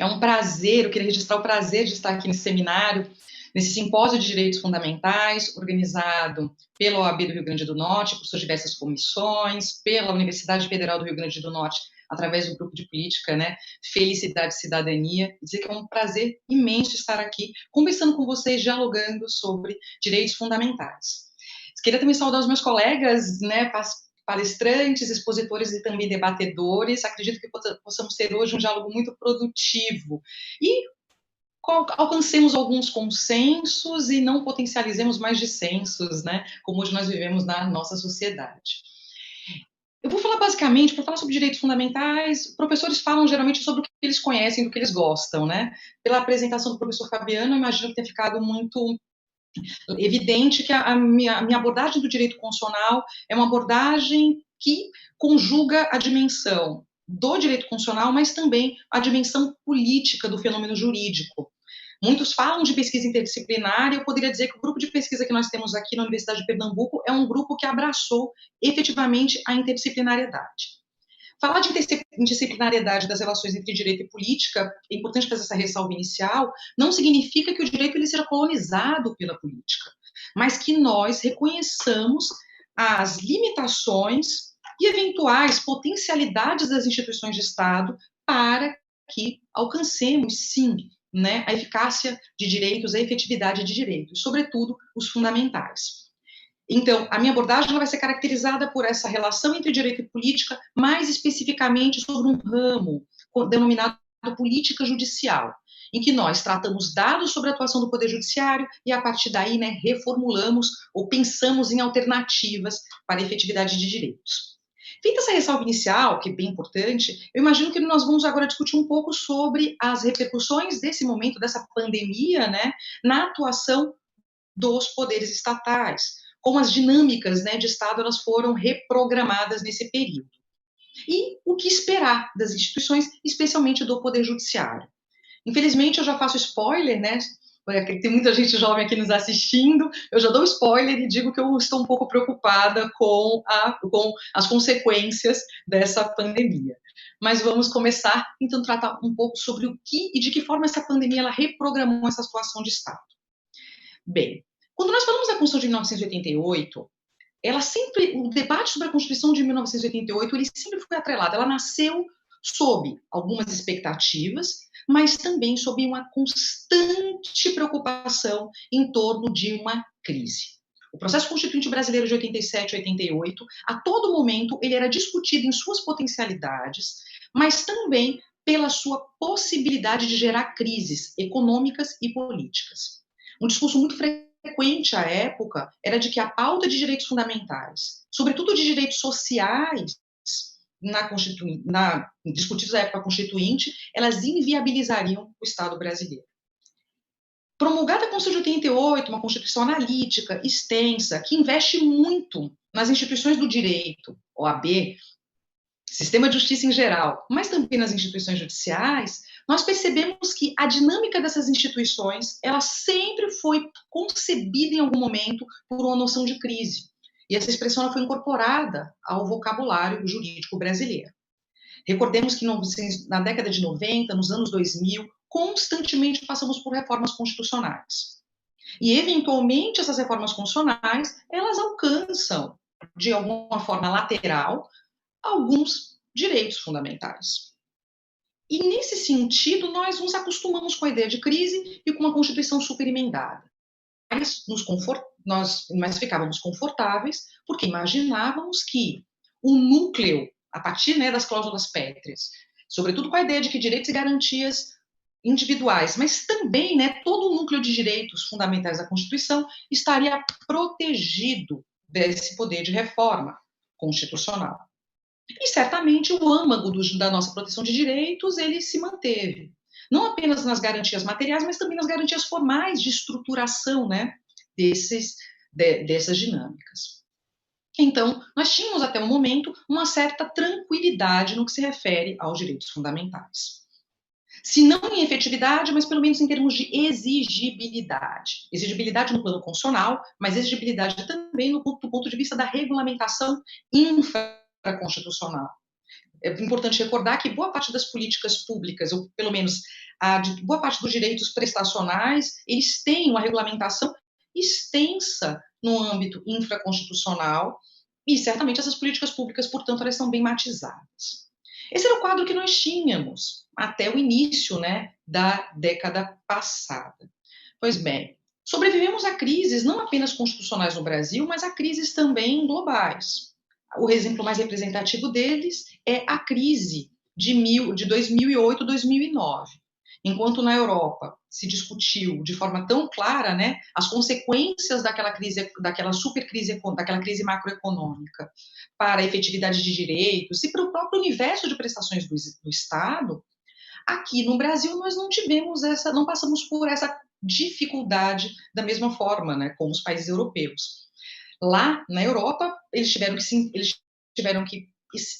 É um prazer, eu queria registrar o prazer de estar aqui nesse seminário, nesse simpósio de direitos fundamentais, organizado pela OAB do Rio Grande do Norte, por suas diversas comissões, pela Universidade Federal do Rio Grande do Norte, através do grupo de política, né, Felicidade e Cidadania, dizer que é um prazer imenso estar aqui, conversando com vocês, dialogando sobre direitos fundamentais. Queria também saudar os meus colegas, né, palestrantes, expositores e também debatedores. Acredito que possamos ter hoje um diálogo muito produtivo e alcancemos alguns consensos e não potencializemos mais dissensos, né, como hoje nós vivemos na nossa sociedade. Eu vou falar basicamente, para falar sobre direitos fundamentais, professores falam geralmente sobre o que eles conhecem, do que eles gostam, né? Pela apresentação do professor Fabiano, eu imagino que tenha ficado muito evidente que a minha abordagem do direito constitucional é uma abordagem que conjuga a dimensão do direito constitucional, mas também a dimensão política do fenômeno jurídico. Muitos falam de pesquisa interdisciplinar e eu poderia dizer que o grupo de pesquisa que nós temos aqui na Universidade de Pernambuco é um grupo que abraçou efetivamente a interdisciplinariedade. Falar de interdisciplinariedade das relações entre direito e política, é importante fazer essa ressalva inicial, não significa que o direito ele seja colonizado pela política, mas que nós reconheçamos as limitações e eventuais potencialidades das instituições de Estado para que alcancemos, sim, né, a eficácia de direitos, a efetividade de direitos, sobretudo os fundamentais. Então, a minha abordagem vai ser caracterizada por essa relação entre direito e política, mais especificamente sobre um ramo denominado política judicial, em que nós tratamos dados sobre a atuação do Poder Judiciário e, a partir daí, né, reformulamos ou pensamos em alternativas para a efetividade de direitos. Feita essa ressalva inicial, que é bem importante, eu imagino que nós vamos agora discutir um pouco sobre as repercussões desse momento, dessa pandemia, né, na atuação dos poderes estatais, como as dinâmicas, né, de Estado elas foram reprogramadas nesse período. E o que esperar das instituições, especialmente do Poder Judiciário. Infelizmente, eu já faço spoiler, né? Tem muita gente jovem aqui nos assistindo, eu já dou spoiler e digo que eu estou um pouco preocupada com as consequências dessa pandemia. Mas vamos começar, então, a tratar um pouco sobre o que e de que forma essa pandemia ela reprogramou essa situação de Estado. Bem, quando nós falamos da Constituição de 1988, o debate sobre a Constituição de 1988, ele sempre foi atrelado, ela nasceu sob algumas expectativas, mas também sob uma constante preocupação em torno de uma crise. O processo constituinte brasileiro de 87 e 88, a todo momento, ele era discutido em suas potencialidades, mas também pela sua possibilidade de gerar crises econômicas e políticas. Um discurso muito frequente à época era de que a pauta de direitos fundamentais, sobretudo de direitos sociais, discutidos na época constituinte, elas inviabilizariam o Estado brasileiro. Promulgada a Constituição de 88, uma Constituição analítica, extensa, que investe muito nas instituições do direito, OAB, sistema de justiça em geral, mas também nas instituições judiciais, nós percebemos que a dinâmica dessas instituições, ela sempre foi concebida em algum momento por uma noção de crise. E essa expressão ela foi incorporada ao vocabulário jurídico brasileiro. Recordemos que na década de 90, nos anos 2000, constantemente passamos por reformas constitucionais. E, eventualmente, essas reformas constitucionais, elas alcançam, de alguma forma lateral, alguns direitos fundamentais. E, nesse sentido, nós nos acostumamos com a ideia de crise e com uma Constituição superemendada. Mas ficávamos confortáveis porque imaginávamos que o núcleo, a partir, né, das cláusulas pétreas, sobretudo com a ideia de que direitos e garantias individuais, mas também, né, todo o núcleo de direitos fundamentais da Constituição estaria protegido desse poder de reforma constitucional. E, certamente, o âmago da nossa proteção de direitos, ele se manteve. Não apenas nas garantias materiais, mas também nas garantias formais de estruturação, né, dessas dinâmicas. Então, nós tínhamos até o momento uma certa tranquilidade no que se refere aos direitos fundamentais. Se não em efetividade, mas pelo menos em termos de exigibilidade. Exigibilidade no plano constitucional, mas exigibilidade também do ponto de vista da regulamentação infraconstitucional. é importante recordar que boa parte das políticas públicas, ou pelo menos boa parte dos direitos prestacionais, eles têm uma regulamentação extensa no âmbito infraconstitucional, e certamente essas políticas públicas, portanto, elas são bem matizadas. Esse era o quadro que nós tínhamos até o início, né, da década passada. Pois bem, sobrevivemos a crises não apenas constitucionais no Brasil, mas a crises também globais. O exemplo mais representativo deles é a crise de 2008, 2009. Enquanto na Europa se discutiu de forma tão clara, né, as consequências daquela crise, daquela crise macroeconômica para a efetividade de direitos e para o próprio universo de prestações do Estado, aqui no Brasil nós não passamos por essa dificuldade da mesma forma, né, como os países europeus. Lá na Europa, eles tiveram que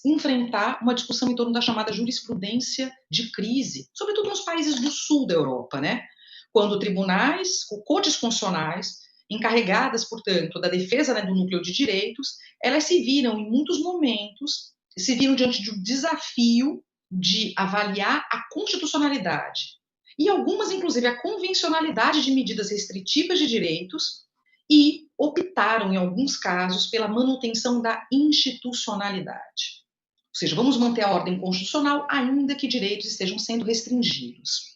enfrentar uma discussão em torno da chamada jurisprudência de crise, sobretudo nos países do sul da Europa, né? Quando tribunais, cortes constitucionais, encarregadas, portanto, da defesa, né, do núcleo de direitos, elas se viram, em muitos momentos, diante de um desafio de avaliar a constitucionalidade e algumas, inclusive, a convencionalidade de medidas restritivas de direitos, e optaram, em alguns casos, pela manutenção da institucionalidade. Ou seja, vamos manter a ordem constitucional, ainda que direitos estejam sendo restringidos.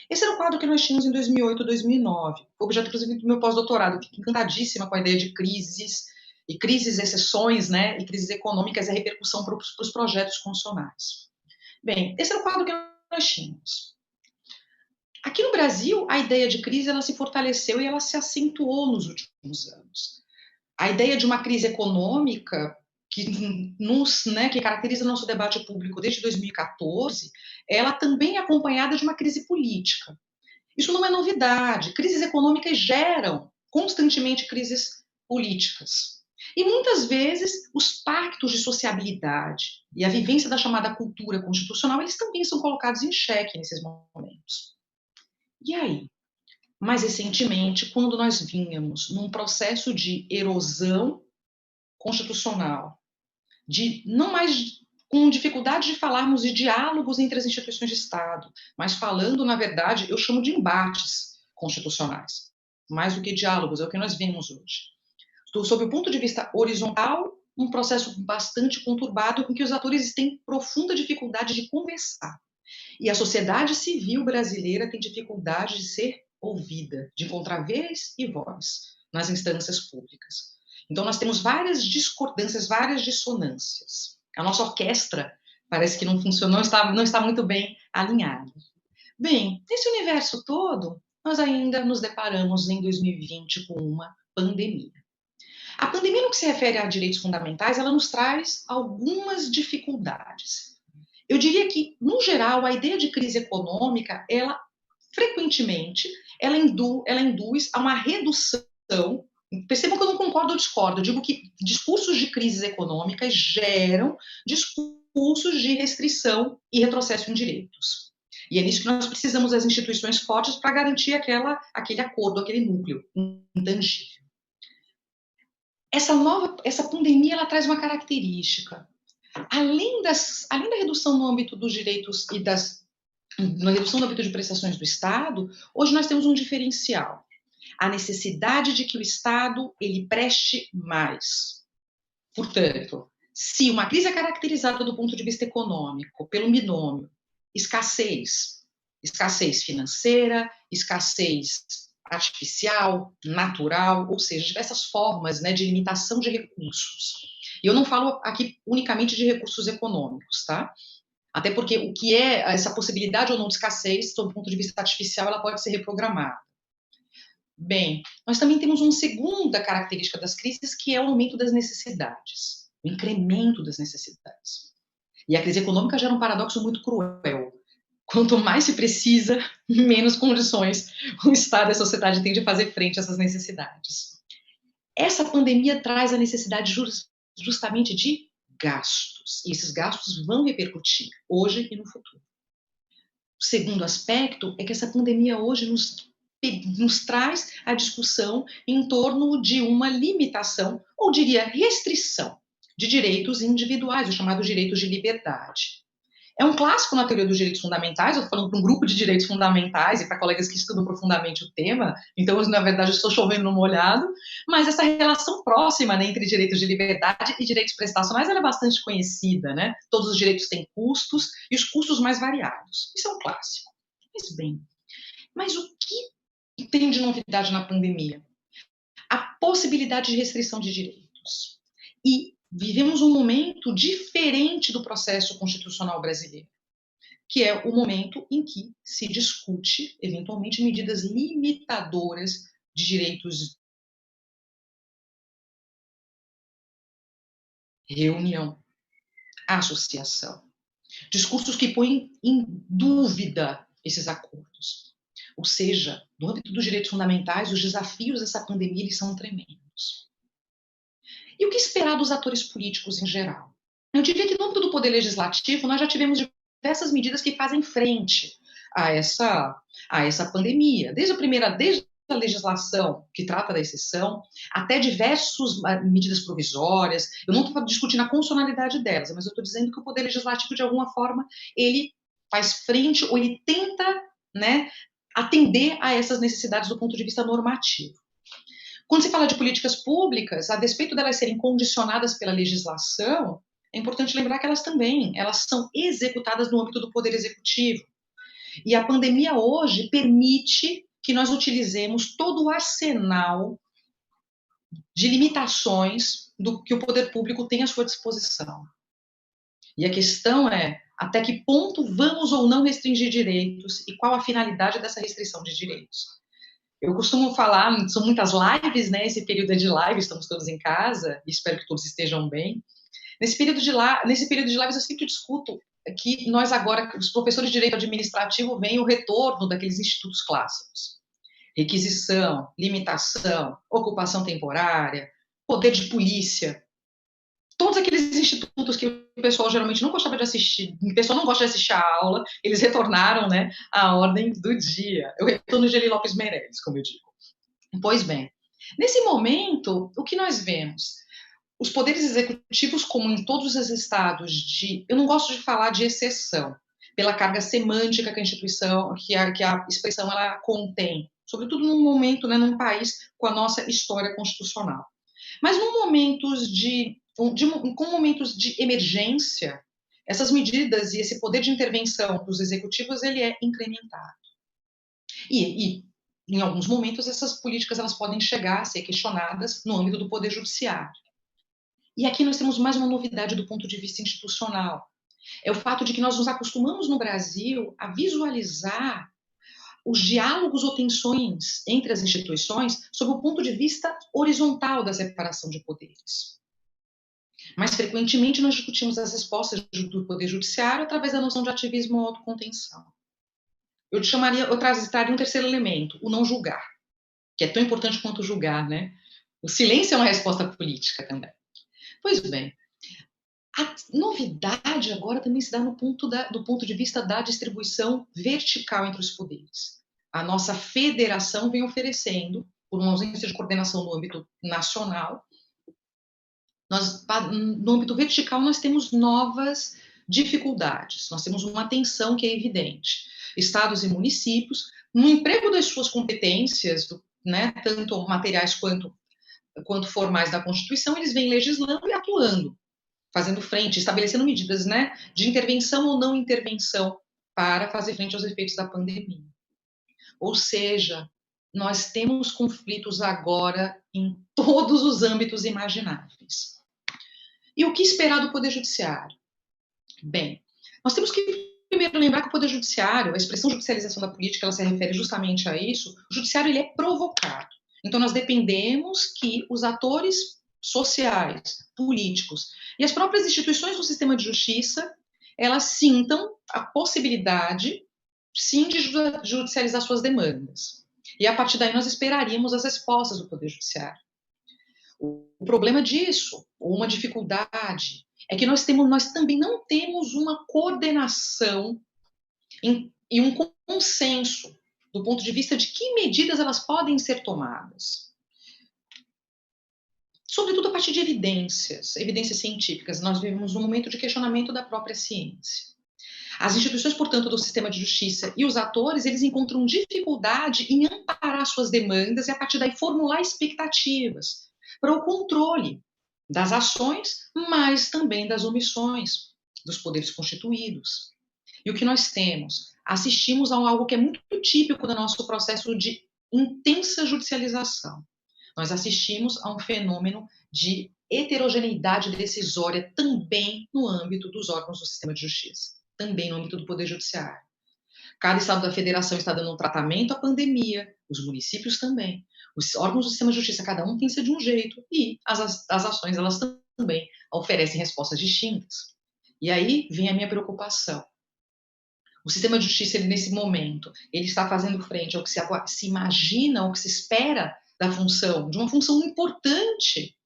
Esse era o quadro que nós tínhamos em 2008, 2009, objeto, inclusive, do meu pós-doutorado. Fiquei encantadíssima com a ideia de crises, exceções, né, e crises econômicas e a repercussão para os projetos constitucionais. Bem, esse era o quadro que nós tínhamos. Aqui no Brasil, a ideia de crise ela se fortaleceu e ela se acentuou nos últimos anos. A ideia de uma crise econômica que caracteriza nosso debate público desde 2014, ela também é acompanhada de uma crise política. Isso não é novidade. Crises econômicas geram constantemente crises políticas. E muitas vezes os pactos de sociabilidade e a vivência da chamada cultura constitucional, eles também são colocados em xeque nesses momentos. E aí? Mais recentemente, quando nós vínhamos num processo de erosão constitucional, de não mais com dificuldade de falarmos de diálogos entre as instituições de Estado, mas falando, na verdade, eu chamo de embates constitucionais, mais do que diálogos, é o que nós vemos hoje. Sob o ponto de vista horizontal, um processo bastante conturbado em que os atores têm profunda dificuldade de conversar. E a sociedade civil brasileira tem dificuldade de ser ouvida, de encontrar vez e voz nas instâncias públicas. Então, nós temos várias discordâncias, várias dissonâncias. A nossa orquestra parece que não funcionou, não está muito bem alinhada. Bem, nesse universo todo, nós ainda nos deparamos em 2020 com uma pandemia. A pandemia, no que se refere a direitos fundamentais, ela nos traz algumas dificuldades. Eu diria que, no geral, a ideia de crise econômica, ela frequentemente, ela induz a uma redução. Percebam que eu não concordo ou discordo. Eu digo que discursos de crises econômicas geram discursos de restrição e retrocesso em direitos. E é nisso que nós precisamos das instituições fortes para garantir aquele acordo, aquele núcleo intangível. Essa pandemia, ela traz uma característica. Além da redução no âmbito dos direitos e na redução no âmbito de prestações do Estado, hoje nós temos um diferencial. A necessidade de que o Estado ele preste mais. Portanto, se uma crise é caracterizada do ponto de vista econômico pelo binômio escassez financeira, escassez artificial, natural, ou seja, diversas formas, né, de limitação de recursos. E eu não falo aqui unicamente de recursos econômicos, tá? Até porque o que é essa possibilidade ou não de escassez, sob o ponto de vista artificial, ela pode ser reprogramada. Bem, nós também temos uma segunda característica das crises, que é o aumento das necessidades, o incremento das necessidades. E a crise econômica gera um paradoxo muito cruel. Quanto mais se precisa, menos condições o Estado e a sociedade têm de fazer frente a essas necessidades. Essa pandemia traz a necessidade justamente de gastos, e esses gastos vão repercutir hoje e no futuro. O segundo aspecto é que essa pandemia hoje nos traz a discussão em torno de uma limitação, ou diria restrição, de direitos individuais, os chamados direitos de liberdade. É um clássico na teoria dos direitos fundamentais, eu estou falando para um grupo de direitos fundamentais e para colegas que estudam profundamente o tema, então, na verdade, eu estou chovendo no molhado, mas essa relação próxima, né, entre direitos de liberdade e direitos prestacionais ela é bastante conhecida, né? Todos os direitos têm custos e os custos mais variados. Isso é um clássico. Mas o que tem de novidade na pandemia? A possibilidade de restrição de direitos. E vivemos um momento diferente do processo constitucional brasileiro, que é o momento em que se discute, eventualmente, medidas limitadoras de direitos de reunião, associação. Discursos que põem em dúvida esses acordos. Ou seja, no âmbito dos direitos fundamentais, os desafios dessa pandemia eles são tremendos. E o que esperar dos atores políticos em geral? Eu diria que no âmbito do poder legislativo, nós já tivemos diversas medidas que fazem frente a essa pandemia. Desde a legislação que trata da exceção, até diversas medidas provisórias. Eu não estou discutindo a constitucionalidade delas, mas eu estou dizendo que o poder legislativo, de alguma forma, ele faz frente ou ele tenta, né, atender a essas necessidades do ponto de vista normativo. Quando se fala de políticas públicas, a despeito delas serem condicionadas pela legislação, é importante lembrar que elas são executadas no âmbito do poder executivo. E a pandemia hoje permite que nós utilizemos todo o arsenal de limitações do que o poder público tem à sua disposição. E a questão é até que ponto vamos ou não restringir direitos e qual a finalidade dessa restrição de direitos. Eu costumo falar, são muitas lives, né? Esse período é de live, estamos todos em casa, espero que todos estejam bem. Nesse período de lives eu sempre discuto que nós agora, os professores de direito administrativo, veem o retorno daqueles institutos clássicos. Requisição, limitação, ocupação temporária, poder de polícia. Todos aqueles institutos que o pessoal geralmente não gostava de assistir, o pessoal não gosta de assistir a aula, eles retornaram, né, à ordem do dia. Eu retorno de Eli Lopes Meirelles, como eu digo. Pois bem, nesse momento, o que nós vemos? Os poderes executivos, como em todos os estados eu não gosto de falar de exceção, pela carga semântica que a instituição, que a expressão ela contém, sobretudo num momento, né, num país com a nossa história constitucional. Mas com momentos de emergência, essas medidas e esse poder de intervenção dos executivos ele é incrementado. E em alguns momentos essas políticas elas podem chegar a ser questionadas no âmbito do poder judiciário. E aqui nós temos mais uma novidade do ponto de vista institucional. É o fato de que nós nos acostumamos no Brasil a visualizar os diálogos ou tensões entre as instituições sob o ponto de vista horizontal da separação de poderes. Mais frequentemente, nós discutimos as respostas do Poder Judiciário através da noção de ativismo ou autocontenção. Eu traria um terceiro elemento, o não julgar, que é tão importante quanto julgar, né? O silêncio é uma resposta política também. Pois bem, a novidade agora também se dá do ponto de vista da distribuição vertical entre os poderes. A nossa federação vem oferecendo, por uma ausência de coordenação no âmbito nacional, no âmbito vertical nós temos novas dificuldades, nós temos uma tensão que é evidente. Estados e municípios, no emprego das suas competências, né, tanto materiais quanto formais da Constituição, eles vêm legislando e atuando, fazendo frente, estabelecendo medidas, né, de intervenção ou não intervenção para fazer frente aos efeitos da pandemia. Ou seja, nós temos conflitos agora em todos os âmbitos imagináveis. E o que esperar do Poder Judiciário? Bem, nós temos que primeiro lembrar que o Poder Judiciário, a expressão judicialização da política, ela se refere justamente a isso, o Judiciário ele é provocado. Então, nós dependemos que os atores sociais, políticos e as próprias instituições do sistema de justiça, elas sintam a possibilidade, sim, de judicializar suas demandas. E, a partir daí, nós esperaríamos as respostas do Poder Judiciário. O problema disso, ou uma dificuldade, é que nós também não temos uma coordenação e um consenso do ponto de vista de que medidas elas podem ser tomadas. sobretudo a partir de evidências científicas. Nós vivemos um momento de questionamento da própria ciência. As instituições, portanto, do sistema de justiça e os atores, eles encontram dificuldade em amparar suas demandas e, a partir daí, formular expectativas para o controle das ações, mas também das omissões dos poderes constituídos. E o que nós temos? Assistimos a algo que é muito típico do nosso processo de intensa judicialização. Nós assistimos a um fenômeno de heterogeneidade decisória também no âmbito dos órgãos do sistema de justiça, também no âmbito do Poder Judiciário. Cada estado da federação está dando um tratamento à pandemia, os municípios também. Os órgãos do sistema de justiça, cada um pensa de um jeito, e as ações, elas também oferecem respostas distintas. E aí vem a minha preocupação. O sistema de justiça, ele, nesse momento, ele está fazendo frente ao que se imagina, ao que se espera da função, de uma função importante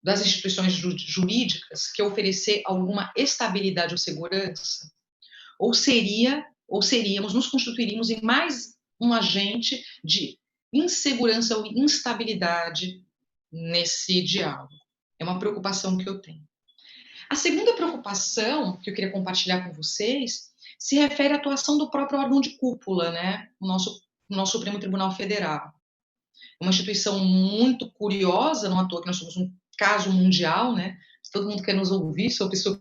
das instituições jurídicas, que é oferecer alguma estabilidade ou segurança, ou seríamos, nos constituiríamos em mais um agente de insegurança ou instabilidade nesse diálogo. É uma preocupação que eu tenho. A segunda preocupação que eu queria compartilhar com vocês se refere à atuação do próprio órgão de cúpula, né? O nosso Supremo Tribunal Federal. Uma instituição muito curiosa, não à toa que nós somos um caso mundial, né? Se todo mundo quer nos ouvir sobre isso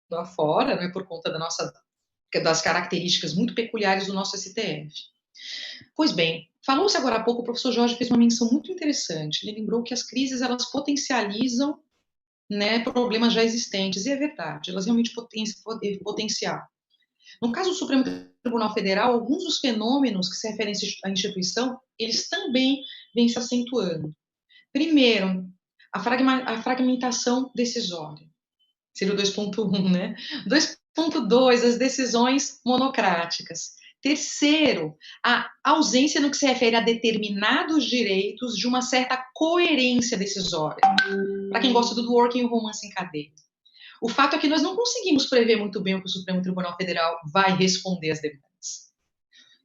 lá fora, né? Por conta das características muito peculiares do nosso STF. Pois bem, falou-se agora há pouco, o professor Jorge fez uma menção muito interessante. Ele lembrou que as crises, elas potencializam, né, problemas já existentes, e é verdade, elas realmente potenciam. No caso do Supremo Tribunal Federal, alguns dos fenômenos que se referem à instituição, eles também vêm se acentuando. Primeiro, a fragmentação decisória. Seria o 2.1, né? 2.2, as decisões monocráticas. Terceiro, a ausência no que se refere a determinados direitos de uma certa coerência decisória. Para quem gosta do working romance em cadeia. O fato é que nós não conseguimos prever muito bem o que o Supremo Tribunal Federal vai responder às demandas.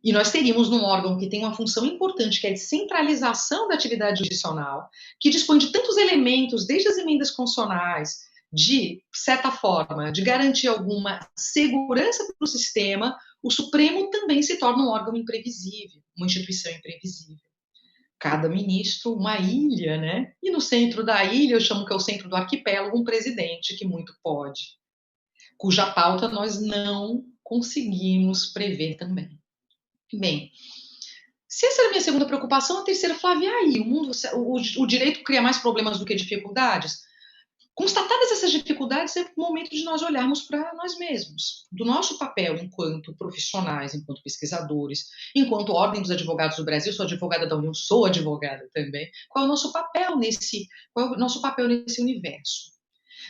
E nós teríamos num órgão que tem uma função importante, que é de centralização da atividade jurisdicional, que dispõe de tantos elementos, desde as emendas constitucionais, de certa forma, de garantir alguma segurança para o sistema, o Supremo também se torna um órgão imprevisível, uma instituição imprevisível. Cada ministro, uma ilha, né? E no centro da ilha, eu chamo que é o centro do arquipélago, um presidente que muito pode, cuja pauta nós não conseguimos prever também. Bem, se essa era a minha segunda preocupação, a terceira, Flávia, aí, o direito cria mais problemas do que dificuldades? Constatadas essas dificuldades, é o momento de nós olharmos para nós mesmos, do nosso papel enquanto profissionais, enquanto pesquisadores, enquanto Ordem dos Advogados do Brasil, sou advogada da União, sou advogada também, qual é o nosso papel nesse universo?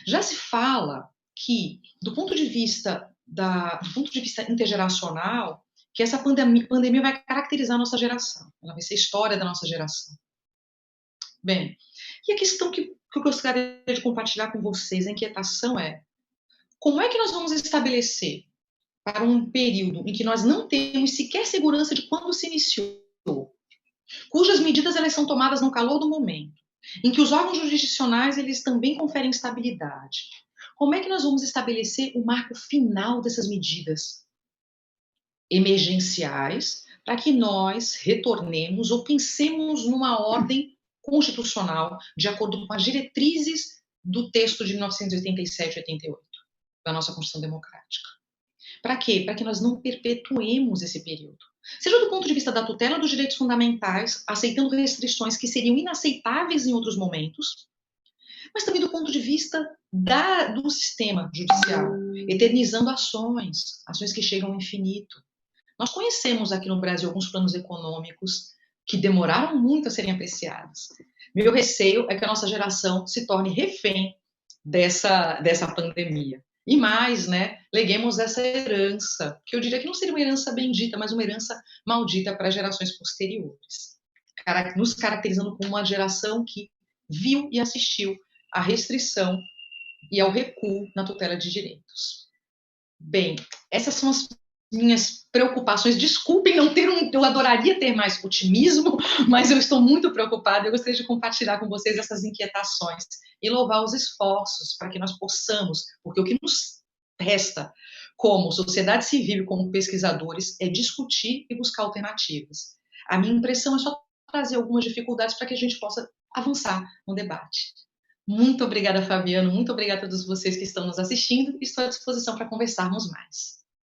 Já se fala que, do ponto de vista intergeracional, que essa pandemia vai caracterizar a nossa geração, ela vai ser a história da nossa geração. Bem, e a questão que eu gostaria de compartilhar com vocês, a inquietação é, como é que nós vamos estabelecer para um período em que nós não temos sequer segurança de quando se iniciou, cujas medidas elas são tomadas no calor do momento, em que os órgãos jurisdicionais eles também conferem estabilidade. Como é que nós vamos estabelecer o marco final dessas medidas emergenciais para que nós retornemos ou pensemos numa ordem constitucional de acordo com as diretrizes do texto de 1987 e 88 da nossa Constituição Democrática? Para quê? Para que nós não perpetuemos esse período. Seja do ponto de vista da tutela dos direitos fundamentais, aceitando restrições que seriam inaceitáveis em outros momentos, mas também do ponto de vista do sistema judicial, eternizando ações que chegam ao infinito. Nós conhecemos aqui no Brasil alguns planos econômicos que demoraram muito a serem apreciados. Meu receio é que a nossa geração se torne refém dessa pandemia. E mais, né, leguemos essa herança, que eu diria que não seria uma herança bendita, mas uma herança maldita para gerações posteriores, nos caracterizando como uma geração que viu e assistiu à restrição e ao recuo na tutela de direitos. Bem, essas são as minhas preocupações. Desculpem não ter eu adoraria ter mais otimismo, mas eu estou muito preocupada. Eu gostaria de compartilhar com vocês essas inquietações e louvar os esforços para que nós possamos, porque o que nos resta como sociedade civil e como pesquisadores é discutir e buscar alternativas. A minha impressão é só trazer algumas dificuldades para que a gente possa avançar no debate. Muito obrigada, Fabiano. Muito obrigada a todos vocês que estão nos assistindo. Estou à disposição para conversarmos mais.